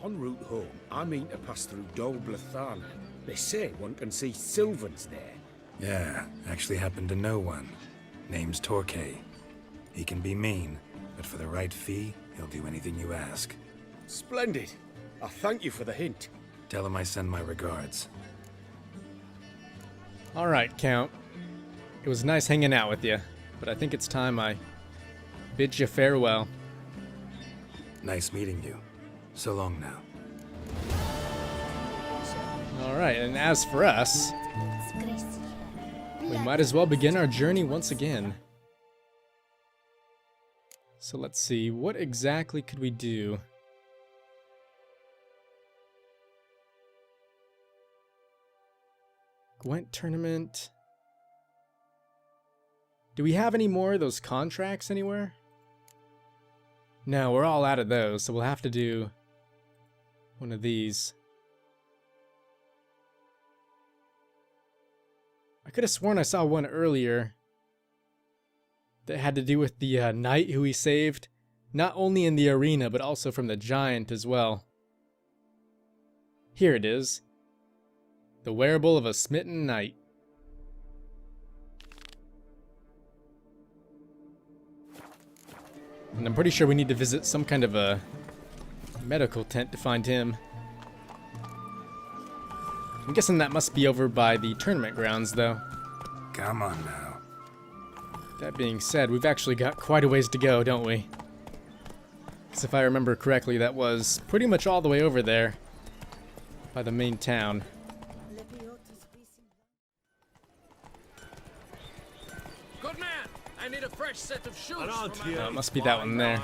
En route home, I mean to pass through Dol Blathana. They say one can see Sylvans there. Yeah, actually happen to know one. Name's Torquay. He can be mean, but for the right fee, he'll do anything you ask. Splendid. I thank you for the hint. Tell him I send my regards. Alright, Count. It was nice hanging out with you, but I think it's time I bid you farewell. Nice meeting you. So long now. Alright, and as for us, we might as well begin our journey once again. So let's see, what exactly could we do? Gwent tournament. Do we have any more of those contracts anywhere? No, we're all out of those, so we'll have to do one of these. I could have sworn I saw one earlier that had to do with the knight who he saved, not only in the arena, but also from the giant as well. Here it is. The wearable of a smitten knight. And I'm pretty sure we need to visit some kind of a medical tent to find him. I'm guessing that must be over by the tournament grounds, though. Come on now. That being said, we've actually got quite a ways to go, don't we? Because if I remember correctly, that was pretty much all the way over there by the main town. Good man! I need a fresh set of shoes. It must be that one there.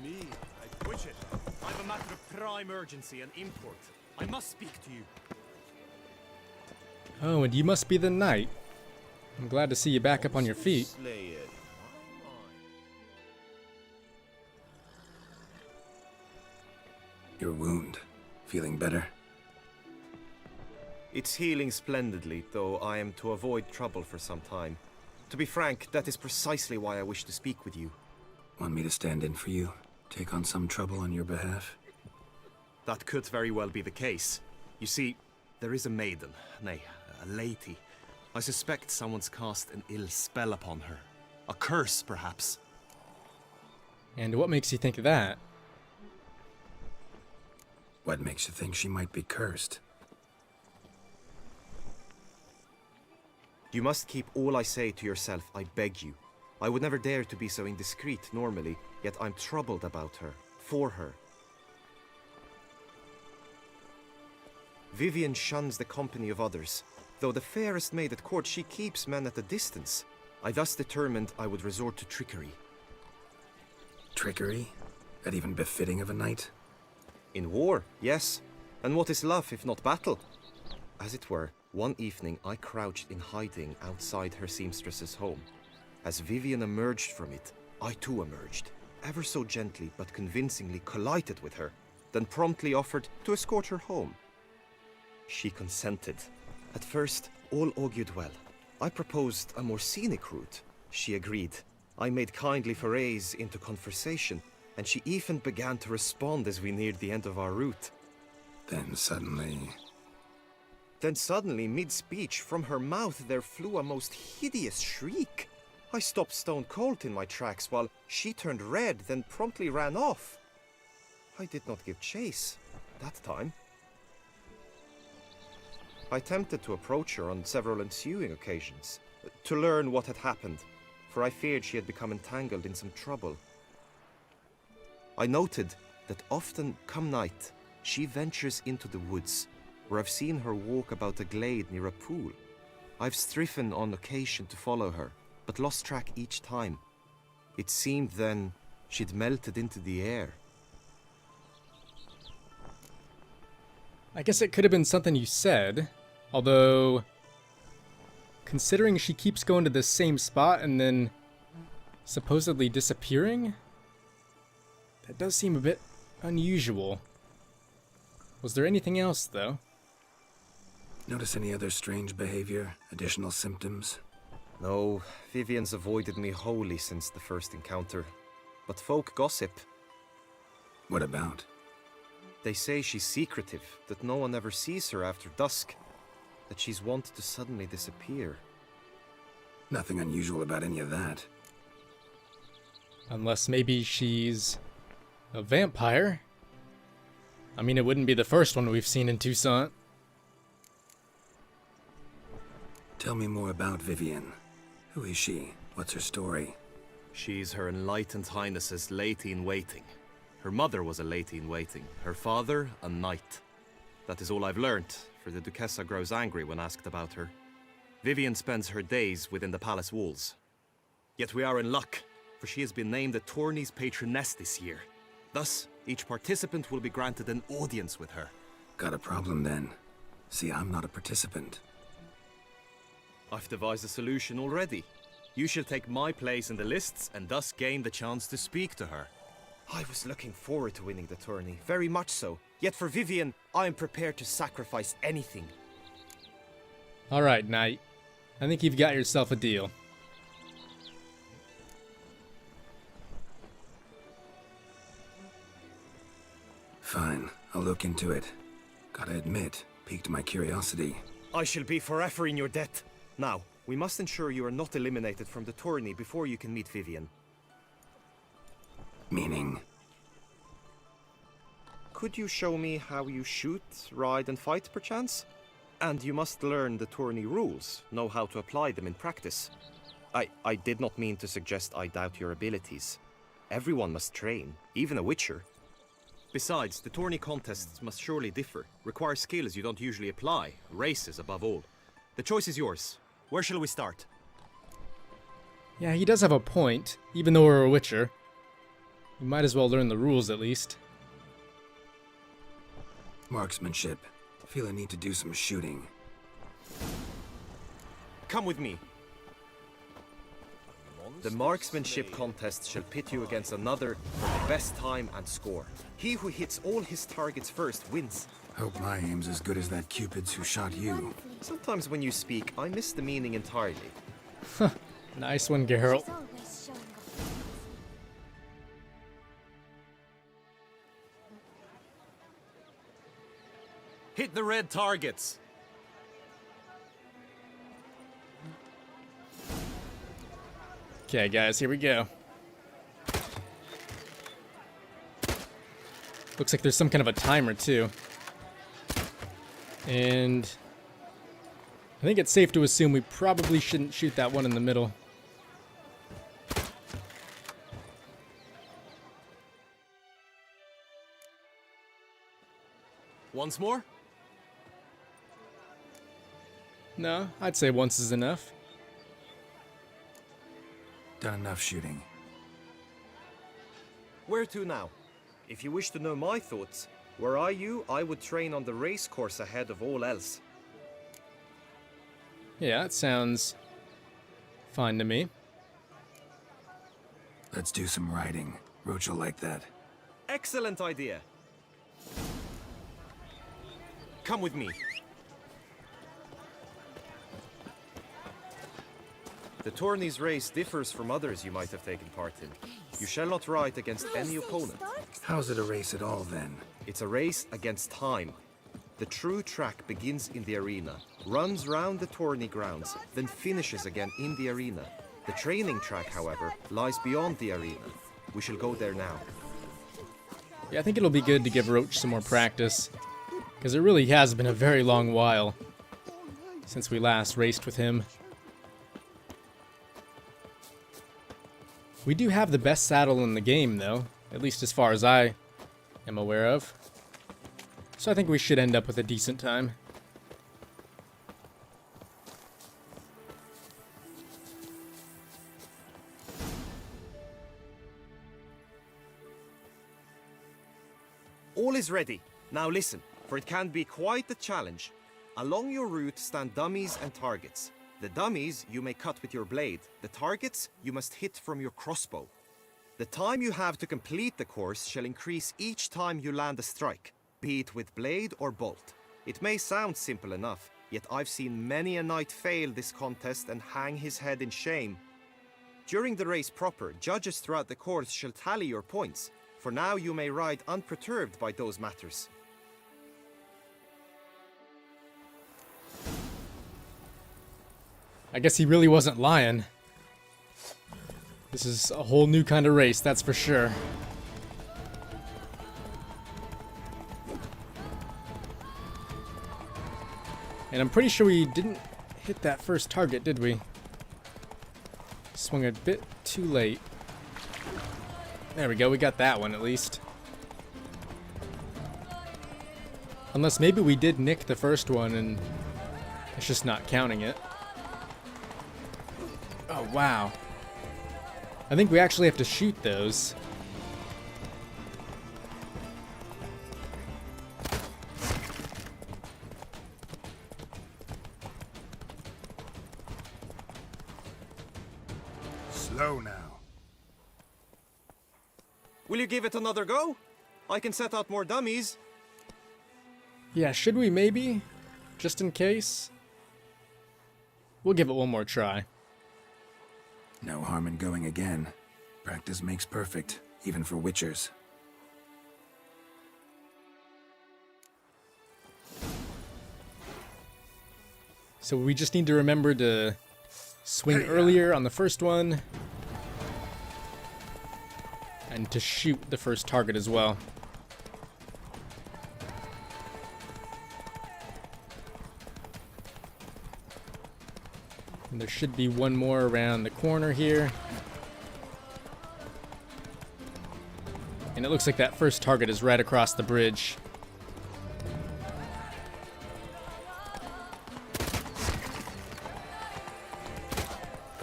Me, I push it. I have a matter of prime urgency and import. I must speak to you. Oh, and you must be the knight. I'm glad to see you back up on your feet. Your wound. Feeling better? It's healing splendidly, though I am to avoid trouble for some time. To be frank, that is precisely why I wish to speak with you. Want me to stand in for you? Take on some trouble on your behalf? That could very well be the case. You see, there is a maiden, nay, a lady. I suspect someone's cast an ill spell upon her. A curse, perhaps. And what makes you think of that? What makes you think she might be cursed? You must keep all I say to yourself, I beg you. I would never dare to be so indiscreet normally, yet I'm troubled about her, for her. Vivian shuns the company of others. Though the fairest maid at court, she keeps men at a distance. I thus determined I would resort to trickery. Trickery? That even befitting of a knight? In war, yes. And what is love if not battle? As it were, one evening I crouched in hiding outside her seamstress's home. As Vivian emerged from it, I too emerged, ever so gently but convincingly collided with her, then promptly offered to escort her home. She consented. At first, all augured well. I proposed a more scenic route. She agreed. I made kindly forays into conversation, and she even began to respond as we neared the end of our route. Then suddenly, mid-speech, from her mouth there flew a most hideous shriek. I stopped stone cold in my tracks while she turned red, then promptly ran off. I did not give chase that time. I attempted to approach her on several ensuing occasions, to learn what had happened, for I feared she had become entangled in some trouble. I noted that often, come night, she ventures into the woods, where I've seen her walk about a glade near a pool. I've striven on occasion to follow her, but lost track each time. It seemed then she'd melted into the air. I guess it could have been something you said, although considering she keeps going to the same spot and then supposedly disappearing, that does seem a bit unusual. Was there anything else, though? notice any other strange behavior, additional symptoms? No, Vivian's avoided me wholly since the first encounter. But folk gossip. What about? They say she's secretive, that no one ever sees her after dusk, that she's wont to suddenly disappear. Nothing unusual about any of that. Unless maybe she's a vampire. I mean, it wouldn't be the first one we've seen in Toussaint. Tell me more about Vivian. Who is she? What's her story? She's Her Enlightened Highness's lady-in-waiting. Her mother was a lady-in-waiting, her father a knight. That is all I've learnt, for the Duchessa grows angry when asked about her. Vivian spends her days within the palace walls. Yet we are in luck, for she has been named the tourney's patroness this year. Thus, each participant will be granted an audience with her. Got a problem then. See, I'm not a participant. I've devised a solution already. You shall take my place in the lists and thus gain the chance to speak to her. I was looking forward to winning the tourney, very much so. Yet for Vivian, I am prepared to sacrifice anything. Alright, Knight. I think you've got yourself a deal. Fine, I'll look into it. Gotta admit, piqued my curiosity. I shall be forever in your debt. Now, we must ensure you are not eliminated from the tourney before you can meet Vivian. Meaning? Could you show me how you shoot, ride and fight, perchance? And you must learn the tourney rules, know how to apply them in practice. I did not mean to suggest I doubt your abilities. Everyone must train, even a witcher. Besides, the tourney contests must surely differ, require skills you don't usually apply, races above all. The choice is yours. Where shall we start? Yeah, he does have a point, even though we're a witcher. We might as well learn the rules at least. Marksmanship. Feel I need to do some shooting. Come with me. The marksmanship contest shall pit you against another for the best time and score. He who hits all his targets first wins. Hope my aim's as good as that Cupid's who shot you. Sometimes when you speak, I miss the meaning entirely. Nice one, Geralt. She's always showing off. Hit the red targets! Okay, guys, here we go. Looks like there's some kind of a timer, too. And I think it's safe to assume we probably shouldn't shoot that one in the middle. Once more? No, I'd say once is enough. Done enough shooting. Where to now? If you wish to know my thoughts, were I you, I would train on the race course ahead of all else. Yeah, it sounds fine to me. Let's do some riding. Roach will like that. Excellent idea. Come with me. The tourney's race differs from others you might have taken part in. You shall not ride against any opponent. How's it a race at all, then? It's a race against time. The true track begins in the arena, runs round the tourney grounds, then finishes again in the arena. The training track, however, lies beyond the arena. We shall go there now. Yeah, I think it'll be good to give Roach some more practice, because it really has been a very long while since we last raced with him. We do have the best saddle in the game, though, at least as far as I am aware of. So I think we should end up with a decent time. All is ready. Now listen, for it can be quite a challenge. Along your route stand dummies and targets. The dummies you may cut with your blade. The targets you must hit from your crossbow. The time you have to complete the course shall increase each time you land a strike, be it with blade or bolt. It may sound simple enough, yet I've seen many a knight fail this contest and hang his head in shame. During the race proper, judges throughout the course shall tally your points. For now you may ride unperturbed by those matters. I guess he really wasn't lying. This is a whole new kind of race, that's for sure. And I'm pretty sure we didn't hit that first target, did we? Swung a bit too late. There we go, we got that one at least. Unless maybe we did nick the first one and it's just not counting it. Oh, wow. I think we actually have to shoot those. Slow now. Will you give it another go? I can set out more dummies. Yeah, should we maybe? Just in case? We'll give it one more try. No harm in going again. Practice makes perfect, even for witchers. So we just need to remember to swing earlier on the first one. And to shoot the first target as well. And there should be one more around the corner here. And it looks like that first target is right across the bridge.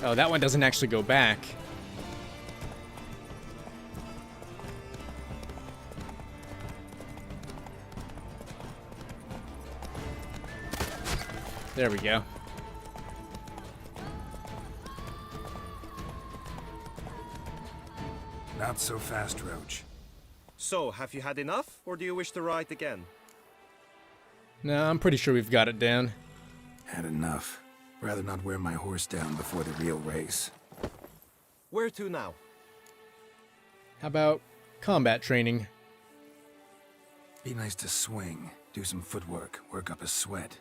Oh, that one doesn't actually go back. There we go. Not so fast, Roach. So, have you had enough, or do you wish to ride again? No, I'm pretty sure we've got it down. Had enough. Rather not wear my horse down before the real race. Where to now? How about combat training? Be nice to swing, do some footwork, work up a sweat.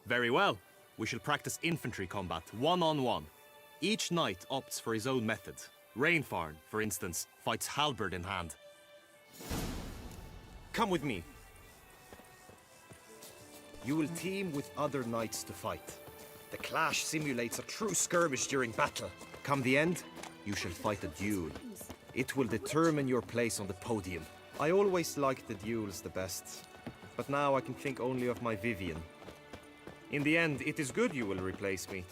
Very well. We shall practice infantry combat, one-on-one. Each knight opts for his own method. Rainfarn, for instance, fights halberd in hand. Come with me. You will team with other knights to fight. The clash simulates a true skirmish during battle. Come the end, you shall fight a duel. It will determine your place on the podium. I always liked the duels the best, but now I can think only of my Vivian. In the end, it is good you will replace me.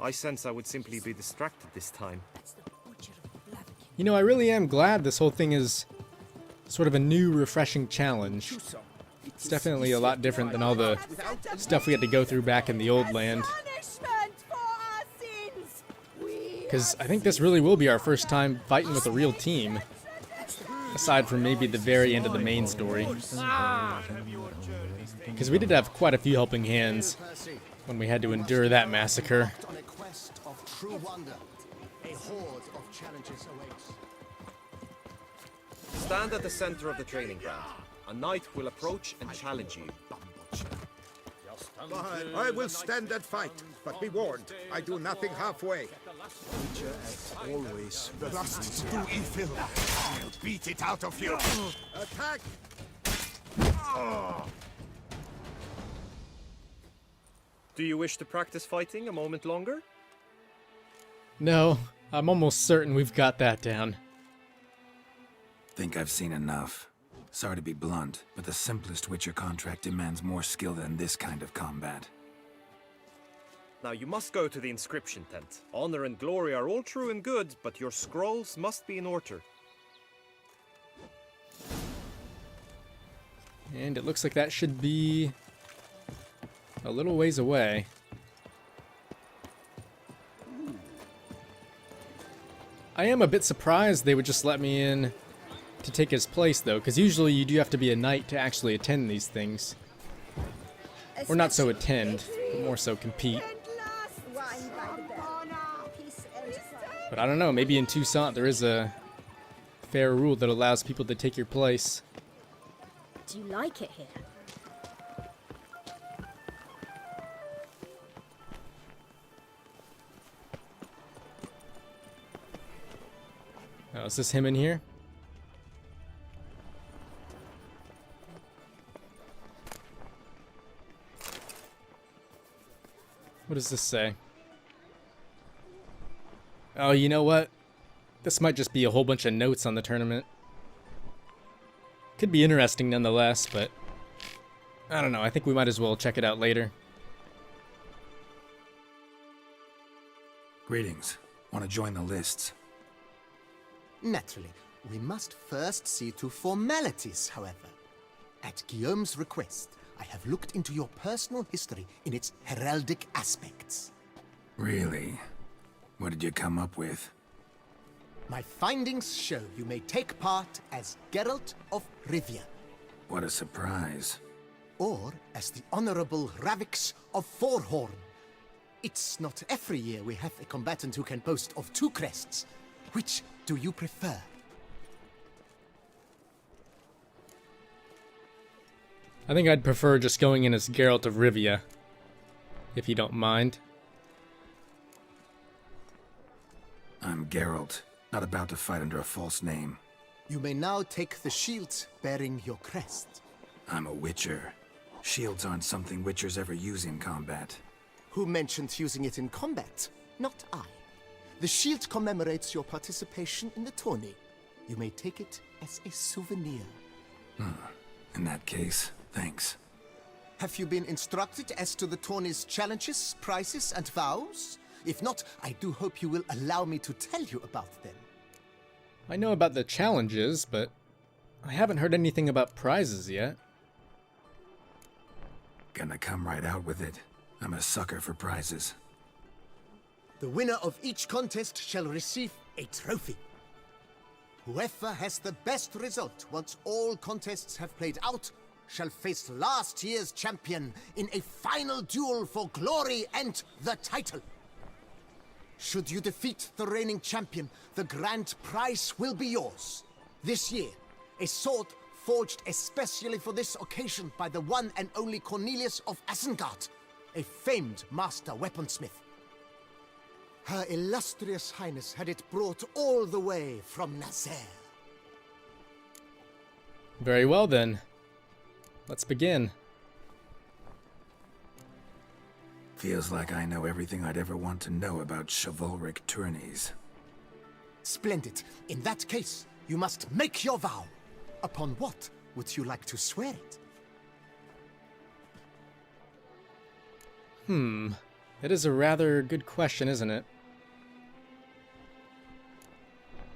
I sense I would simply be distracted this time. You know, I really am glad this whole thing is sort of a new, refreshing challenge. It's definitely a lot different than all the stuff we had to go through back in the old land. Because I think this really will be our first time fighting with a real team. Aside from maybe the very end of the main story. Because we did have quite a few helping hands when we had to endure that massacre. Stand at the center of the training ground. A knight will approach and challenge you. I will stand and fight, but be warned, I do nothing halfway. Always lust to do evil. I'll beat it out of you. Attack! Do you wish to practice fighting a moment longer? No, I'm almost certain we've got that down. Think I've seen enough. Sorry to be blunt, but the simplest Witcher contract demands more skill than this kind of combat. Now you must go to the inscription tent. Honor and glory are all true and good, but your scrolls must be in order. And it looks like that should be a little ways away. I am a bit surprised they would just let me in to take his place, though, because usually you do have to be a knight to actually attend these things. Or not so attend, but more so compete. But I don't know, maybe in Toussaint there is a fair rule that allows people to take your place. Do you like it here? Oh, is this him in here? What does this say? Oh, you know what? This might just be a whole bunch of notes on the tournament. Could be interesting nonetheless, but I don't know. I think we might as well check it out later. Greetings. Want to join the lists? Naturally, we must first see to formalities, however. At Guillaume's request, I have looked into your personal history in its heraldic aspects. Really? What did you come up with? My findings show you may take part as Geralt of Rivia, What a surprise. or as the Honorable Ravix of Forhorn. It's not every year we have a combatant who can boast of 2 crests. Which do you prefer? I think I'd prefer just going in as Geralt of Rivia, if you don't mind. I'm Geralt, not about to fight under a false name. You may now take the shield bearing your crest. I'm a Witcher. Shields aren't something Witchers ever use in combat. Who mentioned using it in combat? Not I. The shield commemorates your participation in the tourney. You may take it as a souvenir. In that case, thanks. Have you been instructed as to the tourney's challenges, prizes, and vows? If not, I do hope you will allow me to tell you about them. I know about the challenges, but I haven't heard anything about prizes yet. Gonna come right out with it. I'm a sucker for prizes. The winner of each contest shall receive a trophy. Whoever has the best result once all contests have played out shall face last year's champion in a final duel for glory and the title. Should you defeat the reigning champion, the grand prize will be yours. This year, a sword forged especially for this occasion by the one and only Cornelius of Isengard, a famed master weaponsmith. Her illustrious highness had it brought all the way from Nazaire. Very well then. Let's begin. Feels like I know everything I'd ever want to know about chivalric tourneys. Splendid. In that case, you must make your vow. Upon what would you like to swear it? It is a rather good question, isn't it?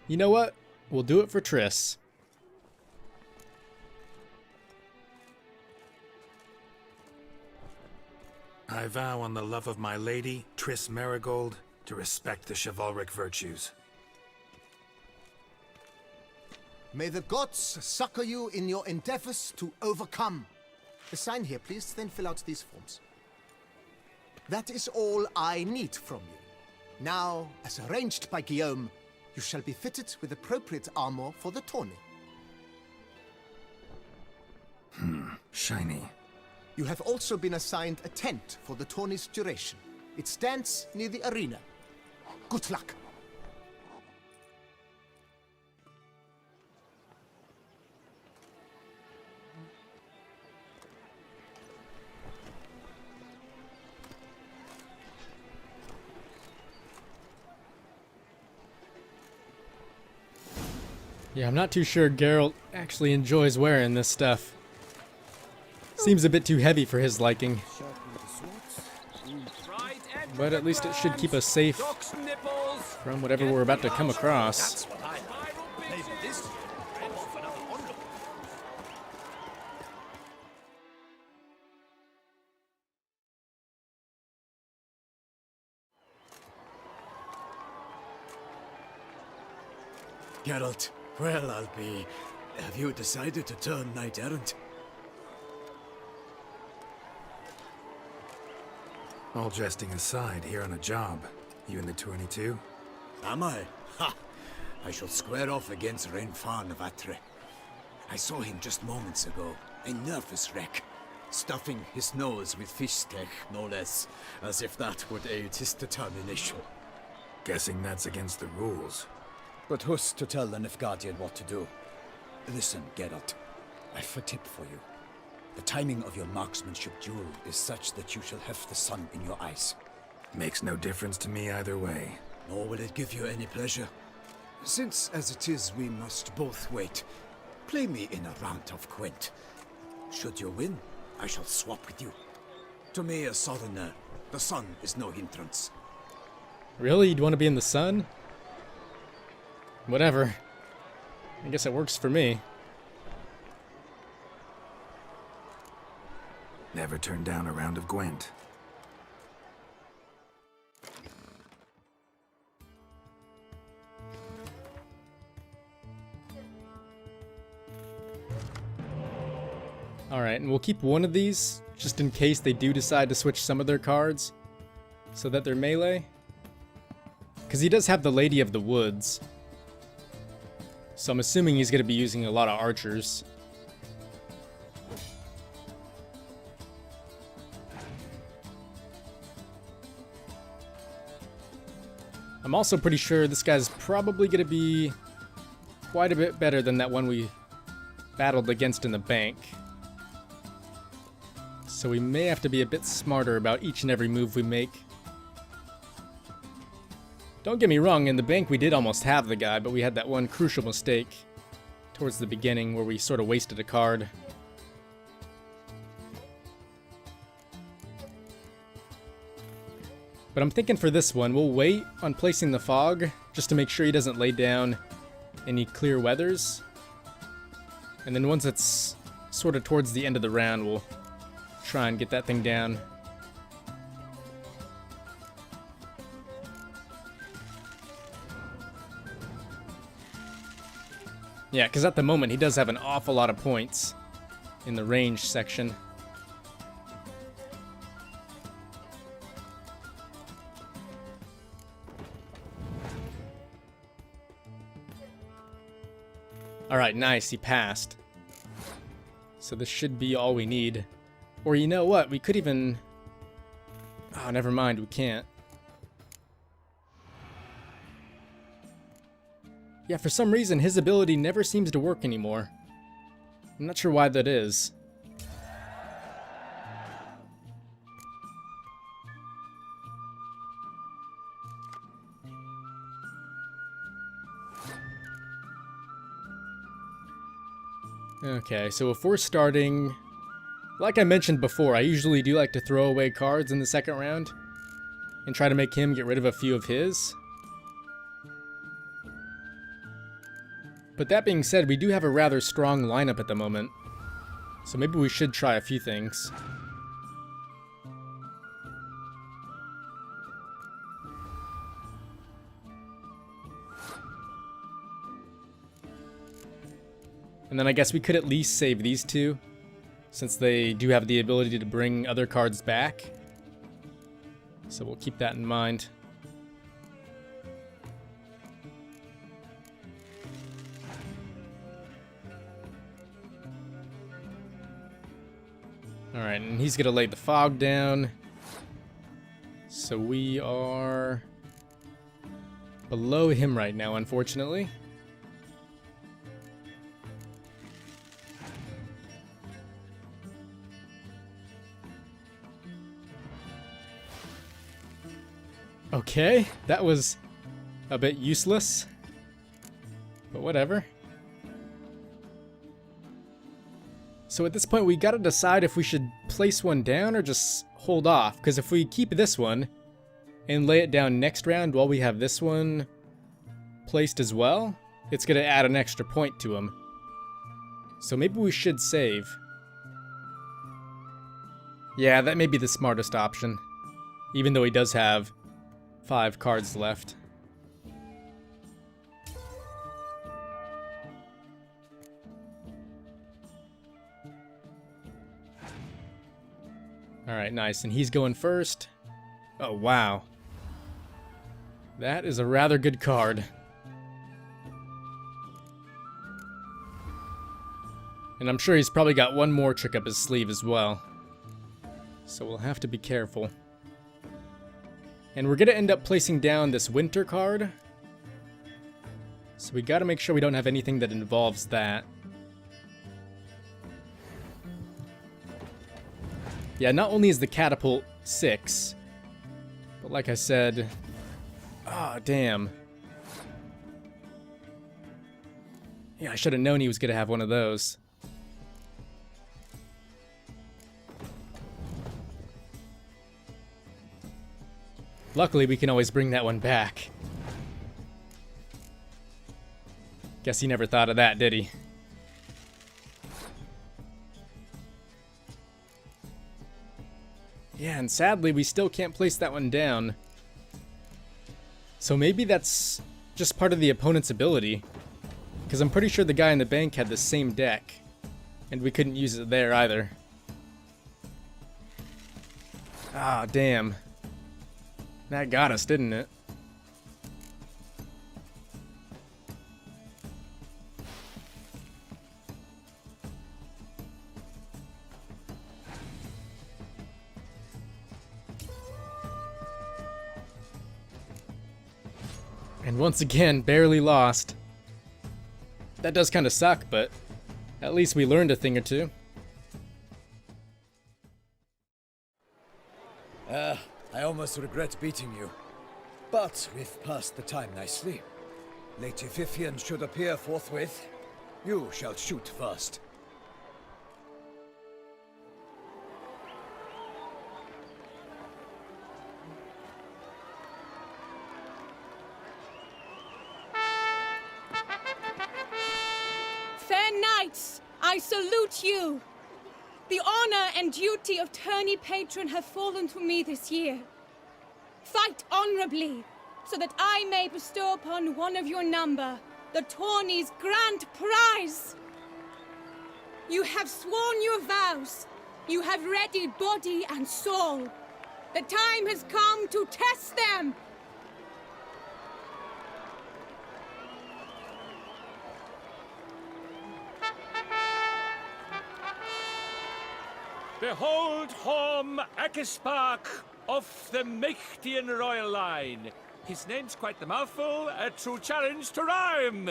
You know what? We'll do it for Triss. I vow on the love of my lady, Triss Marigold, to respect the chivalric virtues. May the gods succor you in your endeavors to overcome. Sign here, please, then fill out these forms. That is all I need from you. Now, as arranged by Guillaume, you shall be fitted with appropriate armor for the tourney. Shiny. You have also been assigned a tent for the tourney's duration. It stands near the arena. Good luck. Yeah, I'm not too sure Geralt actually enjoys wearing this stuff. Seems a bit too heavy for his liking. But at least it should keep us safe from whatever we're about to come across. Geralt, well, I'll be... Have you decided to turn knight-errant? All jesting aside, here on a job. You in the tourney too? Am I? Ha! I shall square off against Renfan of Atre. I saw him just moments ago, a nervous wreck, stuffing his nose with fish steak, no less, as if that would aid his determination. Guessing that's against the rules. But who's to tell the Nilfgaardian what to do? Listen, Geralt, I've a tip for you. The timing of your marksmanship duel is such that you shall have the sun in your eyes. Makes no difference to me either way. Nor will it give you any pleasure. Since, as it is, we must both wait, play me in a round of Gwent. Should you win, I shall swap with you. To me, a southerner, the sun is no hindrance. Really? You'd want to be in the sun? Whatever. I guess it works for me. Never turn down a round of Gwent. Alright, and we'll keep one of these, just in case they do decide to switch some of their cards, so that they're melee. Because he does have the Lady of the Woods. So I'm assuming he's going to be using a lot of archers. I'm also pretty sure this guy's probably going to be quite a bit better than that one we battled against in the bank. So we may have to be a bit smarter about each and every move we make. Don't get me wrong, in the bank we did almost have the guy, but we had that one crucial mistake towards the beginning where we sort of wasted a card. But I'm thinking for this one, we'll wait on placing the fog just to make sure he doesn't lay down any clear weathers. And then once it's sort of towards the end of the round, we'll try and get that thing down. Yeah, because at the moment he does have an awful lot of points in the range section. Alright, nice, he passed. So this should be all we need. Or you know what, we could even... Oh, never mind, we can't. Yeah, for some reason his ability never seems to work anymore. I'm not sure why that is. Okay, so if we're starting... Like I mentioned before, I usually do like to throw away cards in the second round and try to make him get rid of a few of his. But that being said, we do have a rather strong lineup at the moment, so maybe we should try a few things. And then I guess we could at least save these two, since they do have the ability to bring other cards back. So we'll keep that in mind. Alright, and he's gonna lay the fog down. So we are below him right now, unfortunately. Okay, that was a bit useless, but whatever. So at this point we gotta decide if we should place one down or just hold off, because if we keep this one and lay it down next round while we have this one placed as well, it's gonna add an extra point to him. So maybe we should save. Yeah, that may be the smartest option, even though he does have 5 cards left. Alright, nice. And he's going first. Oh, wow. That is a rather good card. And I'm sure he's probably got one more trick up his sleeve as well. So we'll have to be careful. And we're gonna end up placing down this winter card. So we gotta make sure we don't have anything that involves that. Yeah, not only is the catapult 6, but like I said... Ah, damn. Yeah, I should have known he was gonna have one of those. Luckily, we can always bring that one back. Guess he never thought of that, did he? Yeah, and sadly, we still can't place that one down. So maybe that's just part of the opponent's ability. Because I'm pretty sure the guy in the bank had the same deck. And we couldn't use it there either. Ah, damn. That got us, didn't it? And once again, barely lost. That does kind of suck, but at least we learned a thing or two. I almost regret beating you. But we've passed the time nicely. Lady Vivian should appear forthwith. You shall shoot first. Fair knights, I salute you. The honor and duty of tourney patron have fallen to me this year. Fight honorably, so that I may bestow upon one of your number the tourney's grand prize. You have sworn your vows. You have readied body and soul. The time has come to test them. Behold Horm Akispark of the Mechtian royal line. His name's quite the mouthful, a true challenge to rhyme.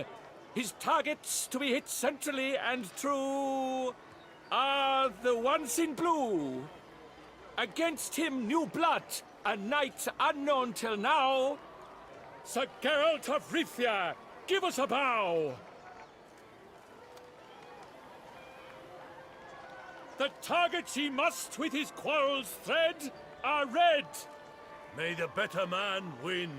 His targets to be hit centrally and true are the ones in blue. Against him new blood, a knight unknown till now. Sir Geralt of Rivia, give us a bow. The targets he must with his quarrels thread are red. May the better man win.